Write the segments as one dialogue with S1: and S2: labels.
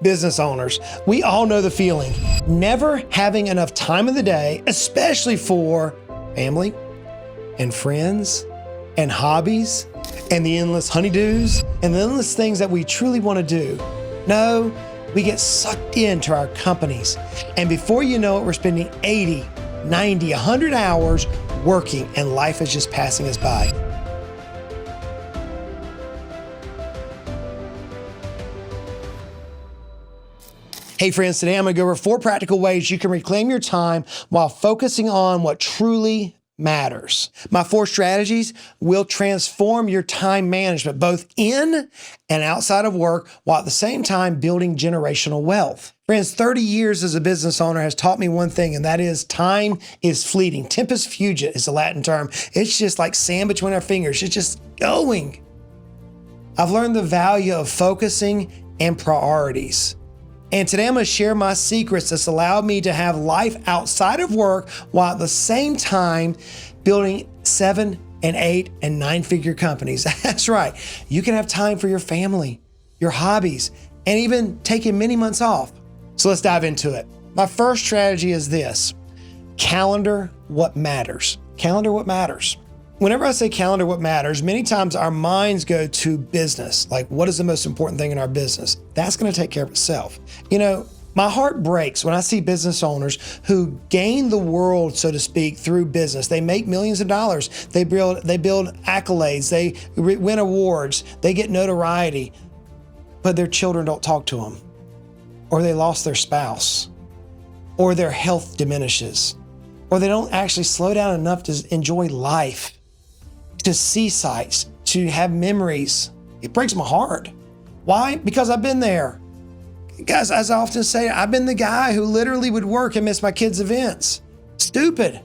S1: Business owners, we all know the feeling. Never having enough time in the day, especially for family and friends and hobbies and the endless honeydews and the endless things that we truly want to do. No, we get sucked into our companies. And before you know it, we're spending 80, 90, 100 hours working, and life is just passing us by. Hey friends, today I'm gonna go over 4 practical ways you can reclaim your time while focusing on what truly matters. My 4 strategies will transform your time management, both in and outside of work, while at the same time building generational wealth. Friends, 30 years as a business owner has taught me one thing, and that is time is fleeting. Tempus fugit is a Latin term. It's just like sand between our fingers. It's just going. I've learned the value of focusing and priorities. And today I'm gonna share my secrets that's allowed me to have life outside of work while at the same time building 7 and 8 and 9-figure companies. That's right. You can have time for your family, your hobbies, and even taking many months off. So let's dive into it. My first strategy is this: calendar what matters. Calendar what matters. Whenever I say calendar what matters, many times our minds go to business. Like, what is the most important thing in our business? That's going to take care of itself. You know, my heart breaks when I see business owners who gain the world, so to speak, through business. They make millions of dollars. They build accolades. They win awards. They get notoriety, but their children don't talk to them, or they lost their spouse, or their health diminishes, or they don't actually slow down enough to enjoy life, to see sights, to have memories. It breaks my heart. Why? Because I've been there. Guys, as I often say, I've been the guy who literally would work and miss my kids' events. Stupid.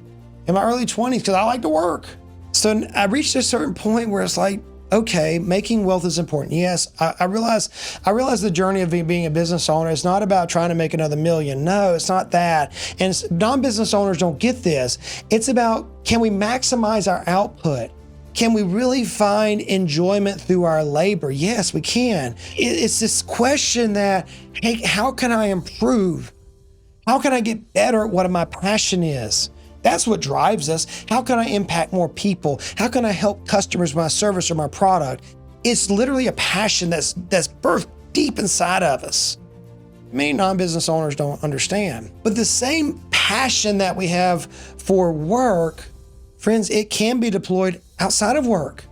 S1: In my early 20s, because I like to work. So I reached a certain point where it's like, okay, making wealth is important. Yes, I realize the journey of being a business owner is not about trying to make another million. No, it's not that. And non-business owners don't get this. It's about, can we maximize our output? Can we really find enjoyment through our labor? Yes, we can. It's this question that, hey, how can I improve? How can I get better at what my passion is? That's what drives us. How can I impact more people? How can I help customers with my service or my product? It's literally a passion that's birthed deep inside of us. Many non-business owners don't understand. But the same passion that we have for work, friends, it can be deployed outside of work.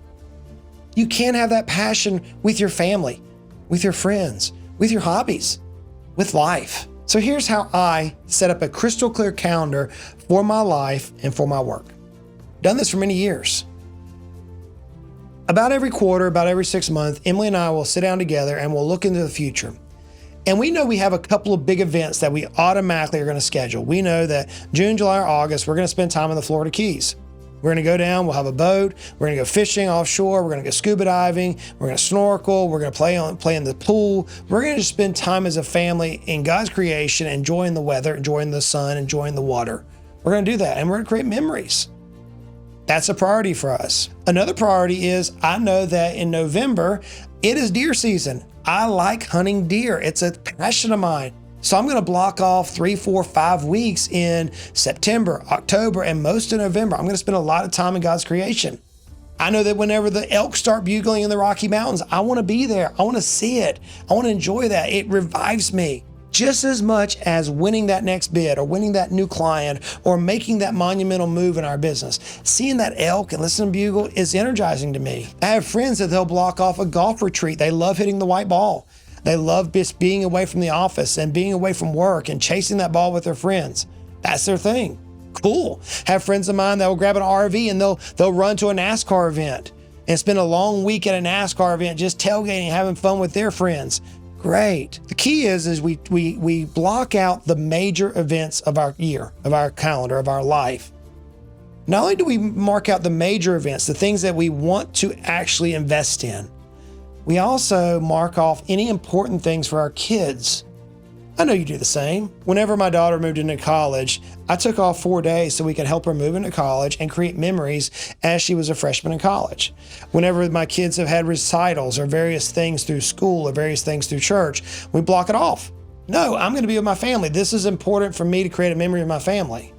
S1: You can have that passion with your family, with your friends, with your hobbies, with life. So here's how I set up a crystal clear calendar for my life and for my work. Done this for many years. About every quarter, about every 6 months, Emily and I will sit down together and we'll look into the future. And we know we have a couple of big events that we automatically are going to schedule. We know that June, July, or August, we're going to spend time in the Florida Keys. We're going to go down, we'll have a boat, we're going to go fishing offshore, we're going to go scuba diving, we're going to snorkel, we're going to play in the pool. We're going to just spend time as a family in God's creation, enjoying the weather, enjoying the sun, enjoying the water. We're going to do that, and we're going to create memories. That's a priority for us. Another priority is, I know that in November, it is deer season. I like hunting deer. It's a passion of mine. So I'm going to block off 3, 4, 5 weeks in September, October, and most of November. I'm going to spend a lot of time in God's creation. I know that whenever the elk start bugling in the Rocky Mountains, I want to be there. I want to see it. I want to enjoy that. It revives me just as much as winning that next bid or winning that new client or making that monumental move in our business. Seeing that elk and listening to bugle is energizing to me. I have friends that they'll block off a golf retreat. They love hitting the white ball. They love just being away from the office and being away from work and chasing that ball with their friends. That's their thing. Cool. Have friends of mine that will grab an RV and they'll run to a NASCAR event and spend a long week at a NASCAR event just tailgating, having fun with their friends. Great. The key is we block out the major events of our year, of our calendar, of our life. Not only do we mark out the major events, the things that we want to actually invest in, we also mark off any important things for our kids I know you do the same. Whenever my daughter moved into college, I took off 4 days so we could help her move into college and create memories as she was a freshman in college. Whenever my kids have had recitals or various things through school or various things through church, we block it off. No, I'm going to be with my family. This is important for me to create a memory of my family.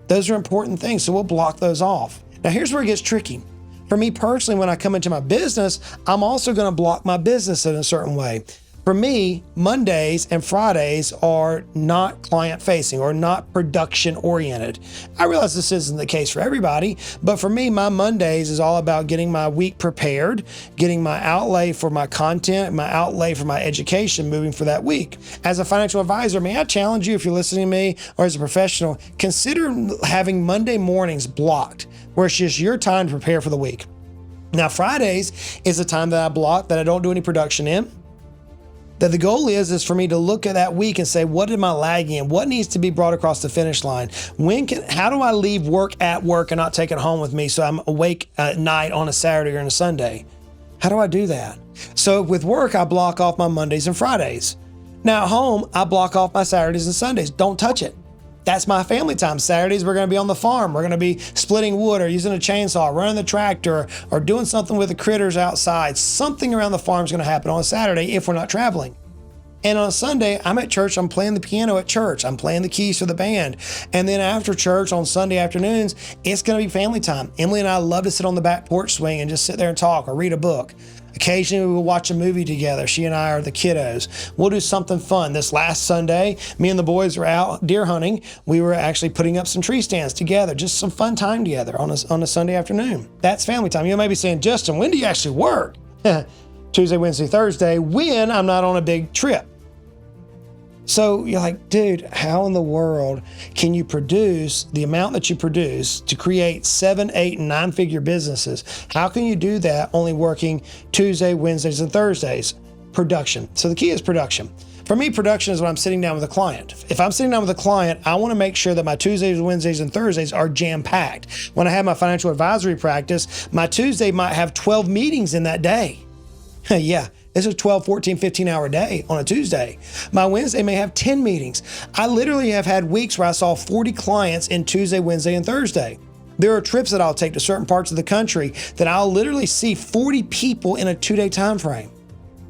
S1: Those are important things, so we'll block those off. Now, here's where it gets tricky. For me personally, when I come into my business, I'm also going to block my business in a certain way. For me, Mondays and Fridays are not client-facing or not production-oriented. I realize this isn't the case for everybody, but for me, my Mondays is all about getting my week prepared, getting my outlay for my content, my outlay for my education moving for that week. As a financial advisor, may I challenge you, if you're listening to me or as a professional, consider having Monday mornings blocked, where it's just your time to prepare for the week. Now, Fridays is a time that I block that I don't do any production in. That the goal is for me to look at that week and say, what am I lagging in? What needs to be brought across the finish line? How do I leave work at work and not take it home with me so I'm awake at night on a Saturday or on a Sunday? How do I do that? So with work, I block off my Mondays and Fridays. Now at home, I block off my Saturdays and Sundays. Don't touch it. That's my family time. Saturdays, we're going to be on the farm. We're going to be splitting wood or using a chainsaw, running the tractor, or doing something with the critters outside. Something around the farm is going to happen on a Saturday if we're not traveling. And on a Sunday, I'm at church. I'm playing the piano at church. I'm playing the keys for the band. And then after church on Sunday afternoons, it's going to be family time. Emily and I love to sit on the back porch swing and just sit there and talk or read a book. Occasionally, we will watch a movie together. She and I are the kiddos. We'll do something fun. This last Sunday, me and the boys were out deer hunting. We were actually putting up some tree stands together. Just some fun time together on a Sunday afternoon. That's family time. You may be saying, Justin, when do you actually work? Tuesday, Wednesday, Thursday, when I'm not on a big trip. So you're like, dude, how in the world can you produce the amount that you produce to create 7, 8, and 9-figure businesses? How can you do that only working Tuesday, Wednesdays, and Thursdays? Production. So the key is production. For me, production is when I'm sitting down with a client. If I'm sitting down with a client, I want to make sure that my Tuesdays, Wednesdays, and Thursdays are jam-packed. When I have my financial advisory practice, my Tuesday might have 12 meetings in that day. Yeah. It's a 12, 14, 15-hour day on a Tuesday. My Wednesday may have 10 meetings. I literally have had weeks where I saw 40 clients in Tuesday, Wednesday, and Thursday. There are trips that I'll take to certain parts of the country that I'll literally see 40 people in a 2-day time frame.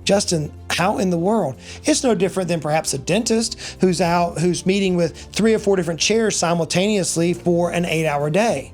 S1: Justin, how in the world? It's no different than perhaps a dentist who's meeting with 3 or 4 different chairs simultaneously for an 8-hour day.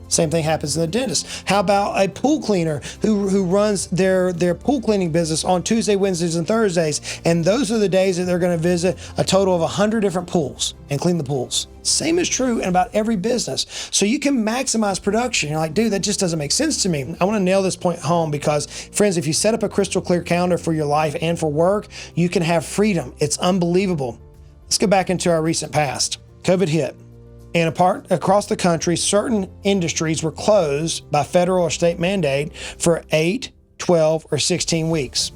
S1: Same thing happens in the dentist. How about a pool cleaner who runs their pool cleaning business on Tuesday, Wednesdays, and Thursdays, and those are the days that they're going to visit a total of 100 different pools and clean the pools. Same is true in about every business. So you can maximize production. You're like, dude, that just doesn't make sense to me. I want to nail this point home because, friends, if you set up a crystal clear calendar for your life and for work, you can have freedom. It's unbelievable. Let's go back into our recent past. COVID hit. And across the country, certain industries were closed by federal or state mandate for 8, 12, or 16 weeks.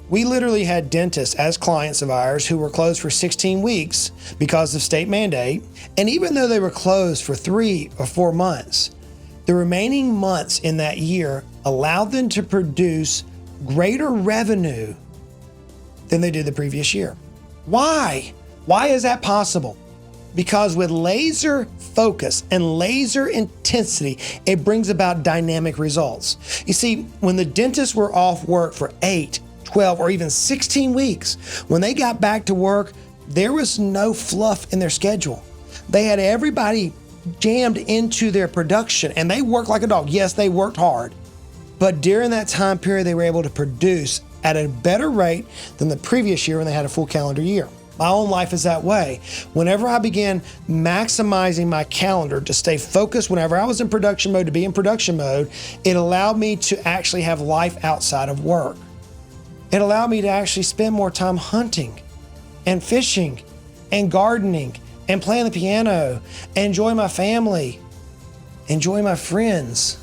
S1: We literally had dentists as clients of ours who were closed for 16 weeks because of state mandate. And even though they were closed for 3 or 4 months, the remaining months in that year allowed them to produce greater revenue than they did the previous year. Why? Why is that possible? Because with laser focus and laser intensity, it brings about dynamic results. You see, when the dentists were off work for 8, 12, or even 16 weeks, when they got back to work, there was no fluff in their schedule. They had everybody jammed into their production and they worked like a dog. Yes, they worked hard, but during that time period, they were able to produce at a better rate than the previous year when they had a full calendar year. My own life is that way. Whenever I began maximizing my calendar to stay focused, whenever I was in production mode, to be in production mode, it allowed me to actually have life outside of work. It allowed me to actually spend more time hunting and fishing and gardening and playing the piano, and enjoy my family, enjoy my friends,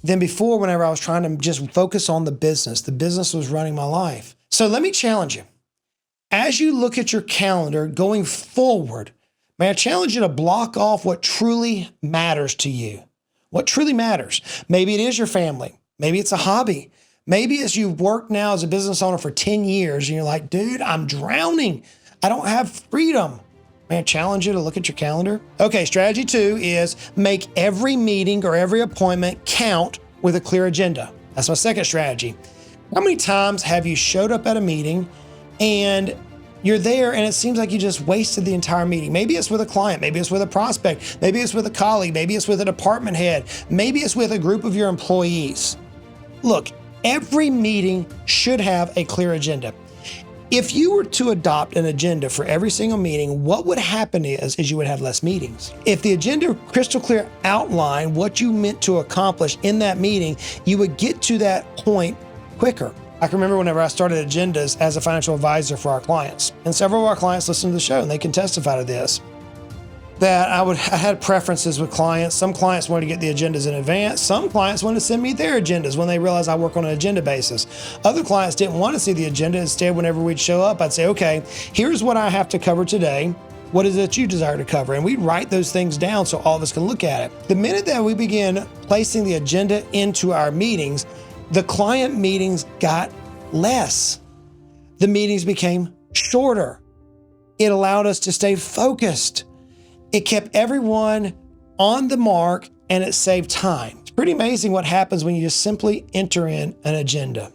S1: than before whenever I was trying to just focus on the business. The business was running my life. So let me challenge you. As you look at your calendar going forward, may I challenge you to block off what truly matters to you? What truly matters? Maybe it is your family. Maybe it's a hobby. Maybe it's you've worked now as a business owner for 10 years and you're like, dude, I'm drowning. I don't have freedom. May I challenge you to look at your calendar? Okay, strategy 2 is make every meeting or every appointment count with a clear agenda. That's my second strategy. How many times have you showed up at a meeting and you're there and it seems like you just wasted the entire meeting? Maybe it's with a client, maybe it's with a prospect, maybe it's with a colleague, maybe it's with a department head, maybe it's with a group of your employees. Look, every meeting should have a clear agenda. If you were to adopt an agenda for every single meeting, what would happen is you would have less meetings. If the agenda crystal clear outlined what you meant to accomplish in that meeting, you would get to that point quicker. I can remember whenever I started agendas as a financial advisor for our clients, and several of our clients listen to the show and they can testify to this, that I had preferences with clients. Some clients wanted to get the agendas in advance. Some clients wanted to send me their agendas when they realized I work on an agenda basis. Other clients didn't want to see the agenda. Instead, whenever we'd show up, I'd say, okay, here's what I have to cover today. What is it you desire to cover? And we'd write those things down so all of us can look at it. The minute that we began placing the agenda into our meetings, the client meetings got less. The meetings became shorter. It allowed us to stay focused. It kept everyone on the mark and it saved time. It's pretty amazing what happens when you just simply enter in an agenda.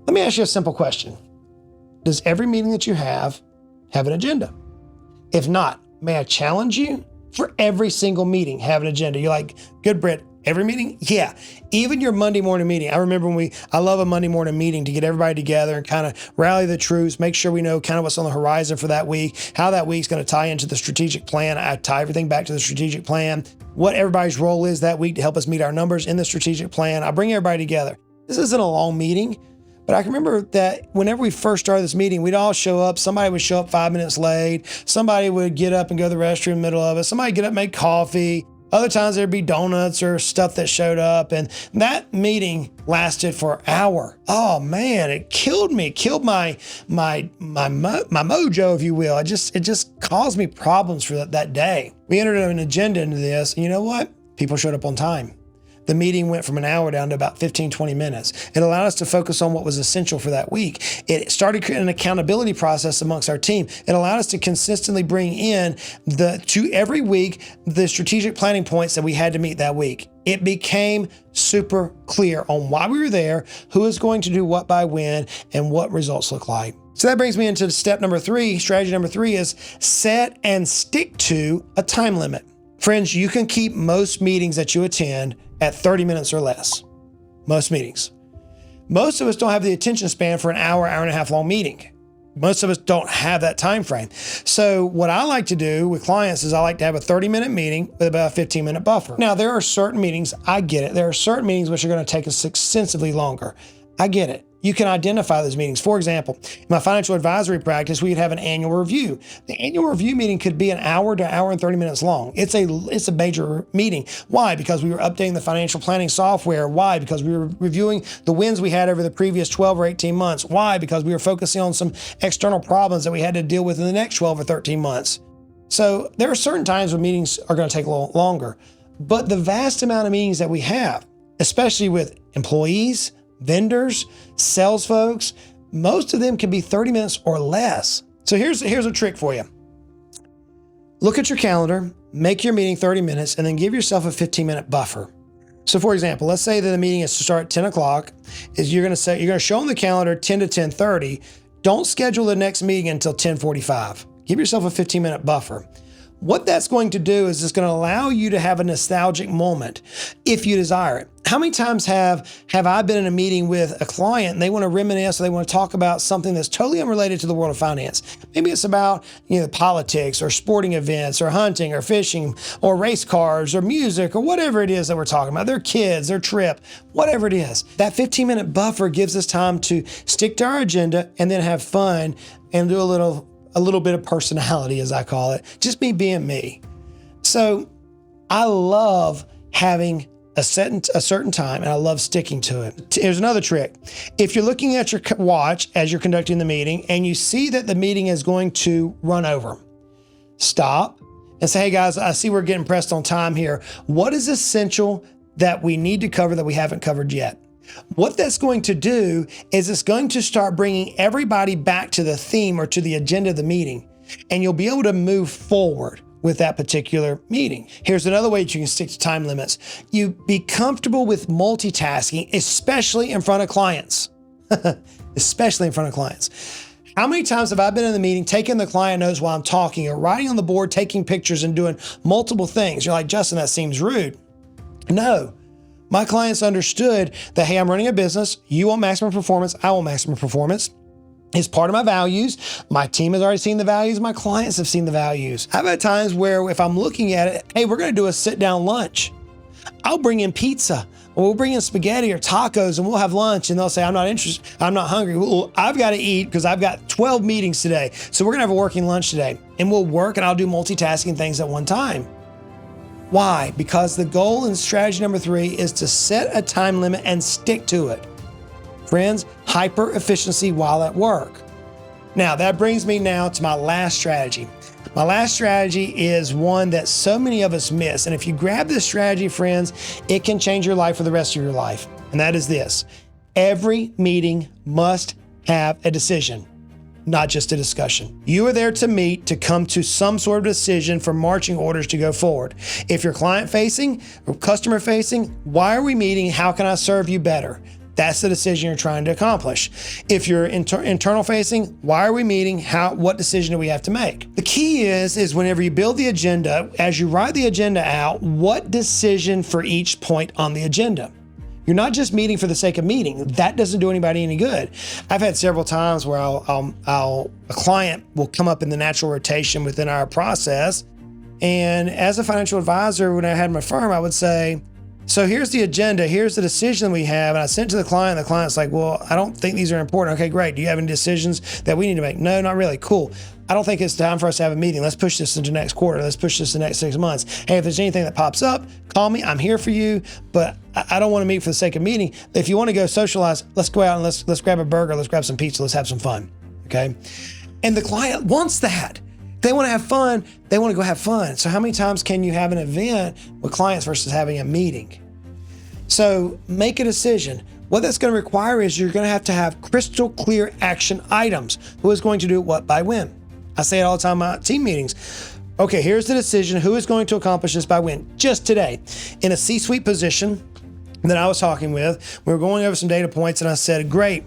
S1: Let me ask you a simple question. Does every meeting that you have an agenda? If not, may I challenge you? For every single meeting, have an agenda. You're like, Goodbread, every meeting? Yeah. Even your Monday morning meeting. I remember I love a Monday morning meeting to get everybody together and kind of rally the troops, make sure we know kind of what's on the horizon for that week, how that week's going to tie into the strategic plan. I tie everything back to the strategic plan, what everybody's role is that week to help us meet our numbers in the strategic plan. I bring everybody together. This isn't a long meeting, but I can remember that whenever we first started this meeting, we'd all show up. Somebody would show up 5 minutes late. Somebody would get up and go to the restroom in the middle of it. Somebody would get up and make coffee. Other times there'd be donuts or stuff that showed up, and that meeting lasted for an hour. Oh man, it killed me, killed my mojo, if you will. It just caused me problems for that day. We entered an agenda into this, and you know what? People showed up on time. The meeting went from an hour down to about 15, 20 minutes. It allowed us to focus on what was essential for that week. It started creating an accountability process amongst our team. It allowed us to consistently bring in to every week the strategic planning points that we had to meet that week. It became super clear on why we were there, who is going to do what by when, and what results look like. So that brings me into step number 3. Strategy number 3 is set and stick to a time limit. Friends, you can keep most meetings that you attend at 30 minutes or less. Most meetings. Most of us don't have the attention span for an hour, hour and a half long meeting. Most of us don't have that time frame. So what I like to do with clients is I like to have a 30-minute meeting with about a 15-minute buffer. Now, there are certain meetings, I get it. There are certain meetings which are going to take us extensively longer. I get it. You can identify those meetings. For example, in my financial advisory practice, we would have an annual review. The annual review meeting could be an hour to an hour and 30 minutes long. It's a major meeting. Why? Because we were updating the financial planning software. Why? Because we were reviewing the wins we had over the previous 12 or 18 months. Why? Because we were focusing on some external problems that we had to deal with in the next 12 or 13 months. So there are certain times when meetings are going to take a little longer. But the vast amount of meetings that we have, especially with employees, vendors, sales folks, most of them can be 30 minutes or less. So here's a trick for you. Look at your calendar, make your meeting 30 minutes, and then give yourself a 15-minute buffer. So for example, let's say that the meeting is to start at 10 o'clock. You're going to show on the calendar 10 to 10:30. Don't schedule the next meeting until 10:45. Give yourself a 15-minute buffer. What that's going to do is it's going to allow you to have a nostalgic moment if you desire it. How many times have I been in a meeting with a client and they want to reminisce or they want to talk about something that's totally unrelated to the world of finance? Maybe it's about politics or sporting events or hunting or fishing or race cars or music or whatever it is that we're talking about, their kids, their trip, whatever it is. That 15-minute buffer gives us time to stick to our agenda and then have fun and do a little bit of personality, as I call it, just me being me. So I love having a certain time, and I love sticking to it. Here's another trick. If you're looking at your watch as you're conducting the meeting and you see that the meeting is going to run over, stop and say, hey guys, I see we're getting pressed on time here. What is essential that we need to cover that we haven't covered yet? What that's going to do is it's going to start bringing everybody back to the theme or to the agenda of the meeting, and you'll be able to move forward with that particular meeting. Here's another way that you can stick to time limits. You be comfortable with multitasking, especially in front of clients, especially in front of clients. How many times have I been in the meeting, taking the client notes while I'm talking, or writing on the board, taking pictures and doing multiple things? You're like, Justin, that seems rude. No, my clients understood that, hey, I'm running a business. You want maximum performance. I want maximum performance. It's part of my values. My team has already seen the values. My clients have seen the values. I've had times where if I'm looking at it, hey, we're going to do a sit down lunch. I'll bring in pizza, or we'll bring in spaghetti or tacos and we'll have lunch. And they'll say, I'm not interested. I'm not hungry. Well, I've got to eat because I've got 12 meetings today. So we're going to have a working lunch today, and we'll work, and I'll do multitasking things at one time. Why? Because the goal and strategy number 3 is to set a time limit and stick to it. Friends, hyper efficiency while at work. Now that brings me now to my last strategy. My last strategy is one that so many of us miss. And if you grab this strategy, friends, it can change your life for the rest of your life. And that is this: every meeting must have a decision, not just a discussion. You are there to meet, to come to some sort of decision for marching orders to go forward. If you're client facing or customer facing, why are we meeting? How can I serve you better? That's the decision you're trying to accomplish. If you're internal facing, why are we meeting? What decision do we have to make? The key is whenever you build the agenda, as you write the agenda out, what decision for each point on the agenda? You're not just meeting for the sake of meeting. That doesn't do anybody any good. I've had several times where a client will come up in the natural rotation within our process. And as a financial advisor, when I had my firm, I would say, so here's the agenda, here's the decision we have. And I sent it to the client, and the client's like, well, I don't think these are important. Okay, great. Do you have any decisions that we need to make? No, not really. Cool. I don't think it's time for us to have a meeting. Let's push this into next quarter. Let's push this to the next 6 months. Hey, if there's anything that pops up, call me. I'm here for you, but I don't want to meet for the sake of meeting. If you want to go socialize, let's go out and let's grab a burger. Let's grab some pizza. Let's have some fun. Okay. And the client wants that. They want to have fun. They want to go have fun. So how many times can you have an event with clients versus having a meeting? So make a decision. What that's going to require is you're going to have crystal clear action items. Who is going to do what by when? I say it all the time in my team meetings. Okay, here's the decision. Who is going to accomplish this by when? Just today, in a C-suite position that I was talking with, we were going over some data points, and I said, great.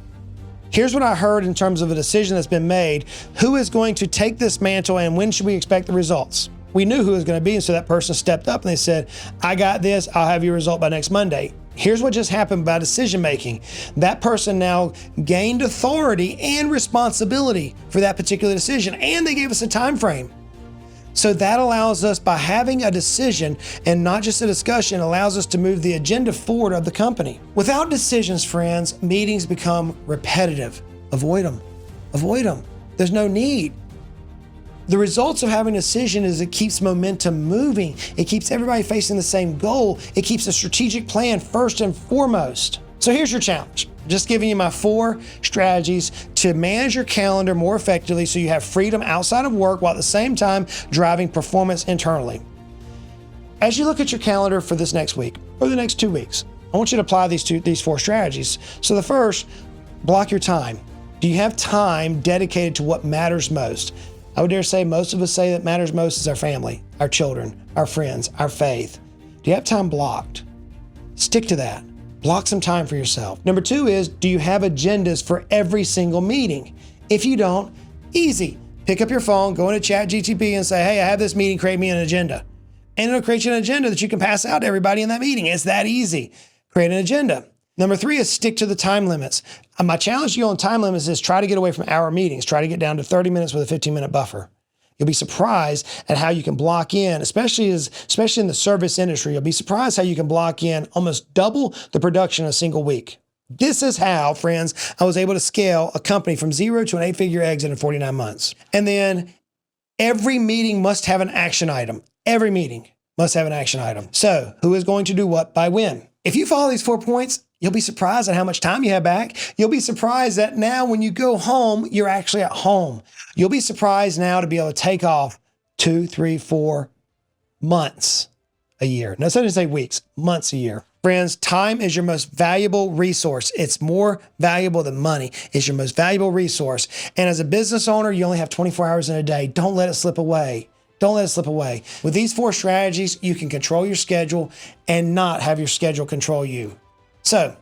S1: Here's what I heard in terms of a decision that's been made. Who is going to take this mantle, and when should we expect the results? We knew who it was going to be, and so that person stepped up and they said, I got this. I'll have your result by next Monday. Here's what just happened by decision making. That person now gained authority and responsibility for that particular decision, and they gave us a time frame. So that allows us, by having a decision and not just a discussion, allows us to move the agenda forward of the company. Without decisions, friends, meetings become repetitive. Avoid them. Avoid them. There's no need. The results of having a decision is it keeps momentum moving. It keeps everybody facing the same goal. It keeps a strategic plan first and foremost. So here's your challenge. Just giving you my 4 strategies to manage your calendar more effectively so you have freedom outside of work while at the same time driving performance internally. As you look at your calendar for this next week or the next 2 weeks, I want you to apply these 4 strategies. So the first, block your time. Do you have time dedicated to what matters most? I would dare say most of us say that matters most is our family, our children, our friends, our faith. Do you have time blocked? Stick to that. Block some time for yourself. Number 2 is, do you have agendas for every single meeting? If you don't, easy. Pick up your phone, go into ChatGTP and say, hey, I have this meeting, create me an agenda. And it'll create you an agenda that you can pass out to everybody in that meeting. It's that easy. Create an agenda. Number 3 is stick to the time limits. My challenge to you on time limits is try to get away from hour meetings. Try to get down to 30 minutes with a 15-minute buffer. You'll be surprised at how you can block in, especially in the service industry. You'll be surprised how you can block in almost double the production in a single week. This is how, friends, I was able to scale a company from 0 to an 8-figure exit in 49 months. And then every meeting must have an action item. Every meeting must have an action item. So who is going to do what by when? If you follow these 4 points, you'll be surprised at how much time you have back. You'll be surprised that now when you go home, you're actually at home. You'll be surprised now to be able to take off 2, 3, 4 months a year. No, so I didn't say weeks, months a year. Friends, time is your most valuable resource. It's more valuable than money. It's your most valuable resource. And as a business owner, you only have 24 hours in a day. Don't let it slip away. Don't let it slip away. With these 4 strategies, you can control your schedule and not have your schedule control you. So,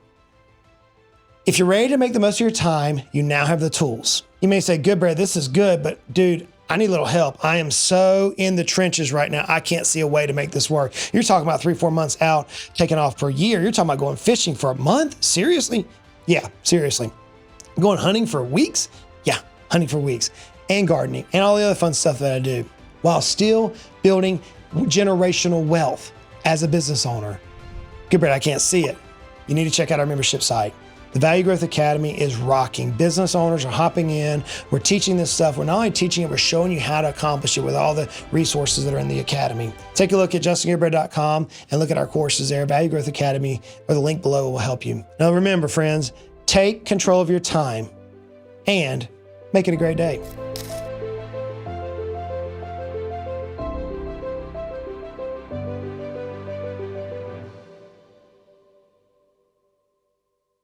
S1: if you're ready to make the most of your time, you now have the tools. You may say, Goodbread, this is good, but dude, I need a little help. I am so in the trenches right now. I can't see a way to make this work. You're talking about 3-4 months out, taking off per year. You're talking about going fishing for a month? Seriously? Yeah, seriously. Going hunting for weeks? Yeah, hunting for weeks. And gardening and all the other fun stuff that I do while still building generational wealth as a business owner. Goodbread, I can't see it. You need to check out our membership site. The Value Growth Academy is rocking. Business owners are hopping in. We're teaching this stuff. We're not only teaching it, we're showing you how to accomplish it with all the resources that are in the Academy. Take a look at justingoodbread.com and look at our courses there. Value Growth Academy, or the link below will help you. Now remember, friends, take control of your time and make it a great day.